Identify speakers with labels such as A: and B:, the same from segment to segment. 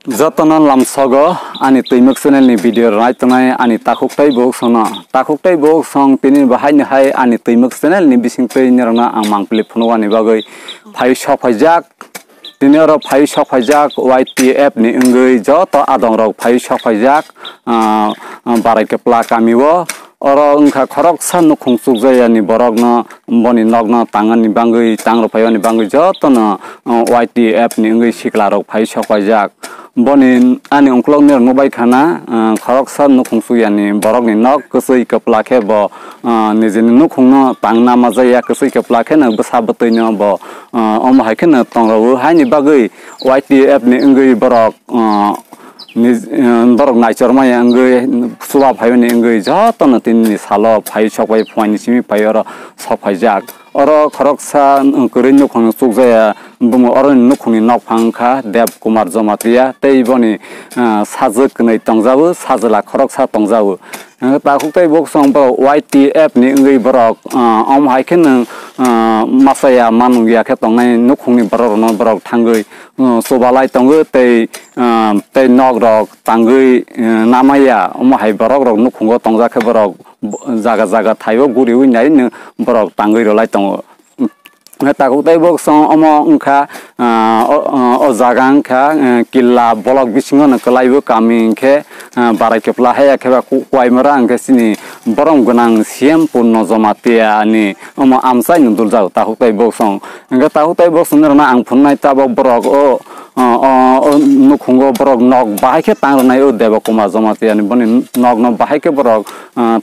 A: Jatana lamsago ani tuimuk channel ni video raitanai ani Takhuk Deb sona Takhuk Deb song tini bahai ni hai ani tuimuk channel ni bisingtei nirana ang mangpili phuno ani bagoi phai sokhaijak tini oro phai sokhaijak YTF ni ungui joto adong rok phai sokhaijak barai kepla kamiwo oro ungkha khorok san no khungsuk jayani borok no boni nogno tangan ni bangui tangrok phai ni bangui joto no YTF ni ungui sikla rok phai sokhaijak boni ani ongklok ni mobile khana khorok san no khungsuk yani borok ni nog kusui kepla khe bo nijini nukhungno tangna majaya kusui kepla khe no bsa botoi no bo om hai khe no tongrok haini bagui YTF ni ungui borok borok naichormaya ungui suwa phaioni ungui joto no tinni salo phai sokbai phani simi phai oro sokhaijak oro khoroksa kurei nukhung chukjaya bumo oro nukhungni nokphangkha Deb kumar Jamatia tei boni sajak nei tongjabo sajala khoroksa tongjabo Takhuk Deb song bo YTF ni ungui borok om hai khe no masaya manungya khe tongnai nukhungni borok no borok thangui sobalai tongo tei nogrok tangui namaya om hai borok rok nukhungo tongjakhe borok jaga jaga thaibo guriwi nai borok tangui rolai tongo Takhuk Deb song omo ungkha o jaga ungkha killa bolok bisingo no klaibo kami khe barai kepla haya kheba kwaimara ungkha sini borom gonang CM Purno Jamatia ani omo amsai no duljak Takhuk Deb song ungkha Takhuk Deb song rana ang phunai tabok borok o nukhungo borok nog bahai khe tangronai o Deb kumar Jamatia ni boni nog no bahai khe borok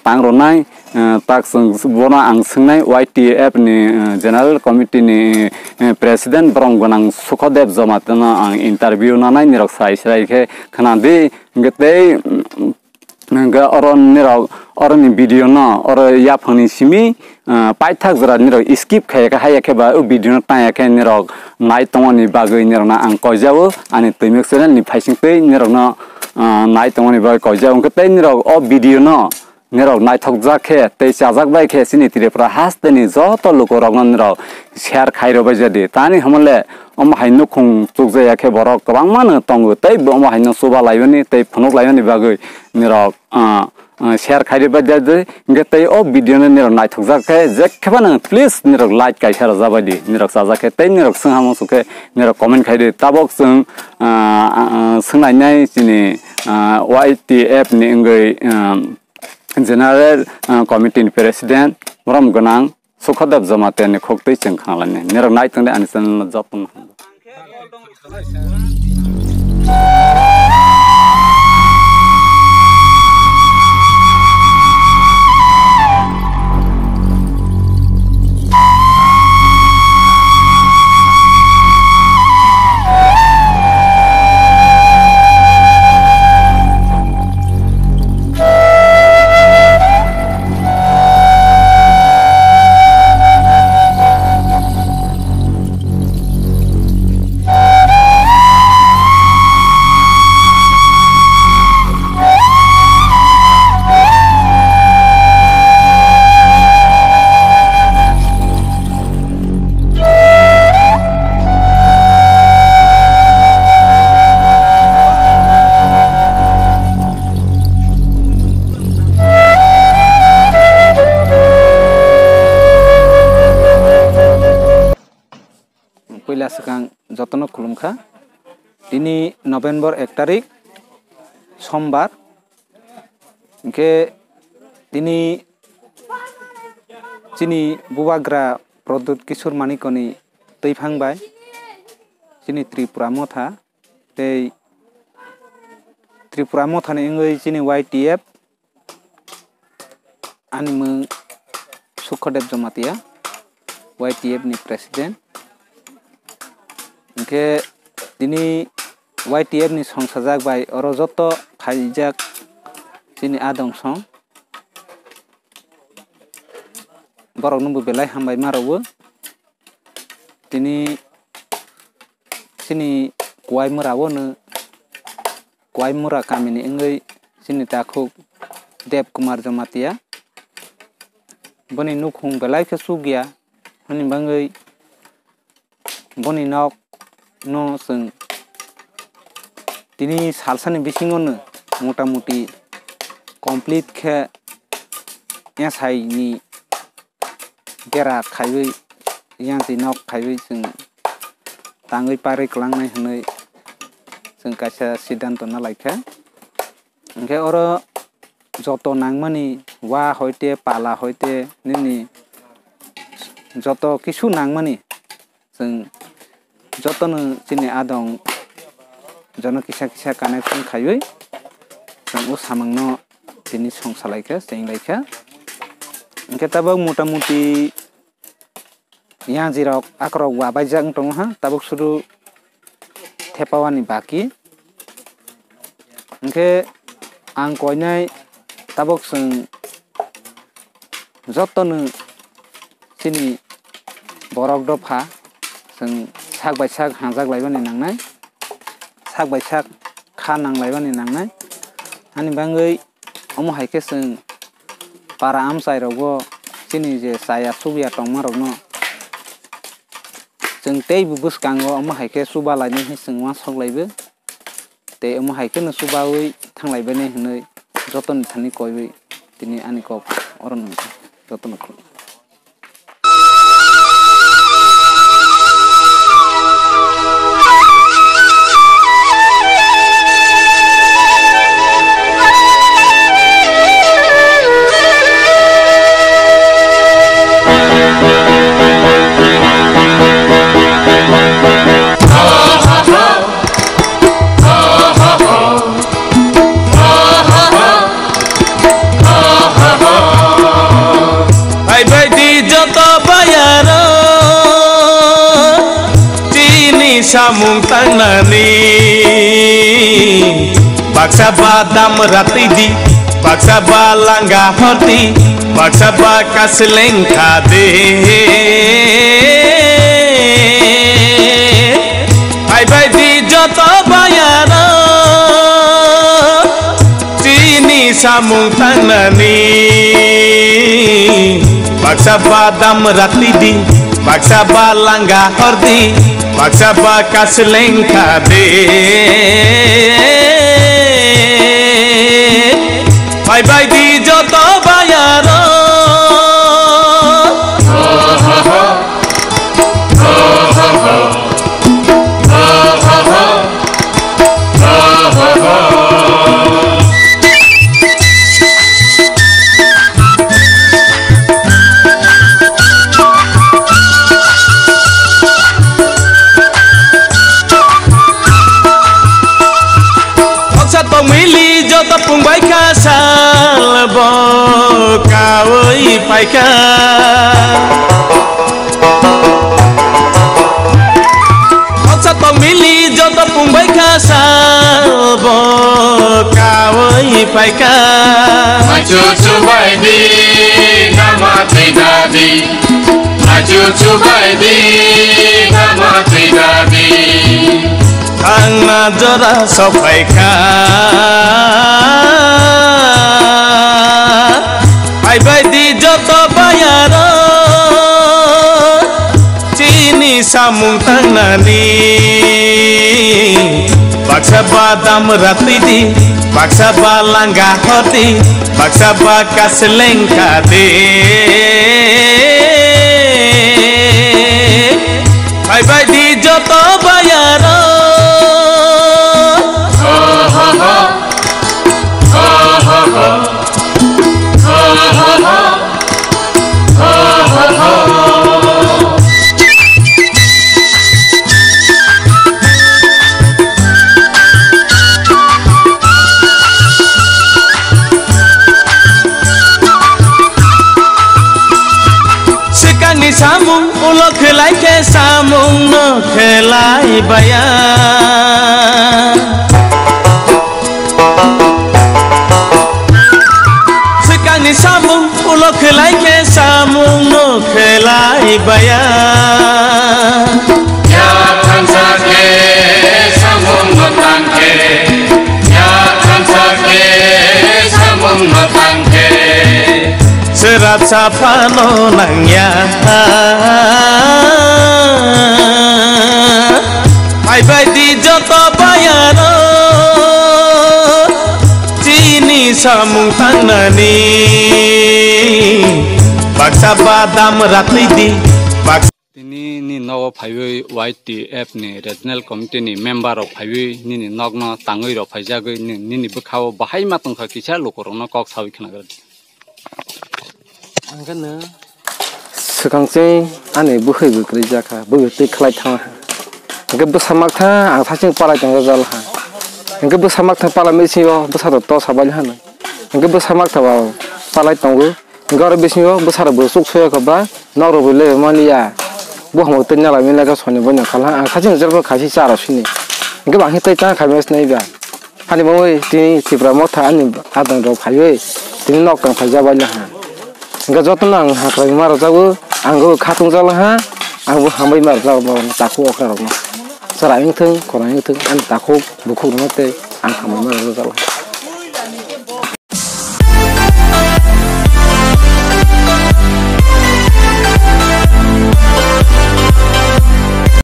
A: tangronai tak bona ang sungnai YTF ni general committee ni president borong gonang Takhuk Deb Jamatia ang interview nanai nirok sai khe khanadi ngetei nga oron nirok oron video no oro yaphani simi paithak jara nirok skip khaya haya khe ba o video no taya khe nirok nai tongoni bagui nirona ang koijabo ani tuimuk channel ni phaisingtei nirok no nai tongoni bagui koijabo ngetei nirok o video no nirok naithokjak khe tei chajak bai khe sini Tipra hasteni joto lukorok no nirok share khairo bai jadi tani hamle om hai nukhung chukjaya khe borok kwbangma no tongo tei om hai no suba laibani tei phunuk laibani bagui nirok share khairo bai jadi ngetei o video no nirok naithokjak khe jekhebano please nirok like kaisa jabadi nirok chajak khe tei nirok sunghamung sukhe nirok comment khairi tabok sung sungnainai sini YTF ni ungui general committee president borom gonang Takhuk Deb Jamatia ni khoktei chengkhanglani nirok nai tongne ani channel jotun Pila sekang jotono khulumkha tini November 1 tarik sombar ke tini chini bubagra produt kishor manikoni teiphangbai chini Tipra Motha tei Tipra Motha ni ungui chini YTF animung Takhuk Deb Jamatia YTF ni president ke dini YTF ni song sajak bai oro joto phaijak chini adong song borok numbu belai hambai marowo tini sini kwaimura wono kwaimura kamini ungui sini Takhuk Deb kumar Jamatia boni nukhung belai khe sugya hani bangui boni nok no sung
B: tini salsani bisingon muti complete ke yang sai ni gera khaiwi yang tinok khaiwi sing tangwi pare klang nai hanai sing kaisa siddhanto na laika angke oro joto nangmani wa hoite pala hoite nini joto kisu nangmani sing joto no chini adong jono kisa connection khaiwi sing us hamangno tini songsalaika sing laika angke tabang muti yang jirok akrok wa bajang tong ha tabuk sudu thepawani baki angke ang koinai tabuk sing jotonu sini borok dopha sing sak bai sak hangjak laibani nangnai sak bai sak kha nang laibani nangnai ani bangai omo haike sing para amsai rogo sini je saya subya tongma rogno sing tei bubus kango omo haike suba laini hi sing wa sok laibe te omo haike no subawi thanglai bene hnoi joton thani koiwi tini ani ko oron joton ko
C: samung tanani baksa badam ratidi baksa balangga hoti baksa bakasleng khade ai bai di joto bayara chini samung tanani baksa badam ratidi baksa balangga hoti baksa bakasleng khade bye bye di joto bayaro pungbai kasal bo kawai paika otsat pemilih joto pungbai kasal bo kawai paika
D: maju cubai di nama tidadi maju cubai di nama tidadi
C: Ang najora sopaika ai bai di joto bayaro chini samung tanani baksa badam ratidi baksa balangga hoti baksa bakasleng khade ai bai di joto bayaro sekani samung ulo khelai ke samung no khelai baya sekani samung ulo khelai ke samung no khelai baya
D: ya kansake samung no tangke ya kansake samung no tangke
C: serat sapano nangya ai bai di joto bayaro samung tanani baksa badam ratli di
A: Tini ni no phaiwe YTF ni regional committee ni member of phaiwe ni nogno tangwi ro phaijago ni bukhaw bahai matong kha kisa lokorong no kok sawi khna gar
B: angkana sekangse ane bukhai gukri jaka bukhai khlai thang angke busamak tha ang thaching palai tang jal ha angke busamak tha pala mesio busar to sabal ha angke busamak tha palai tangu gar besio busar busuk soya ka ba naro bole mania buah tanya lah mina ka soni banyak kalah ang thaching jal ko khasi chara sini angke bang hitai ta khames nei ba hani moi tini Tipra Motha ani adong ro phaiwe tini nok kang phaija bal ha angke jotna ang hakrai mar jago anggo khatung jal ha angbo hambai mar jago takhuk okra ro sara ingthung korang ingthung an takhuk bukhuk mate ang hambai mar jal ha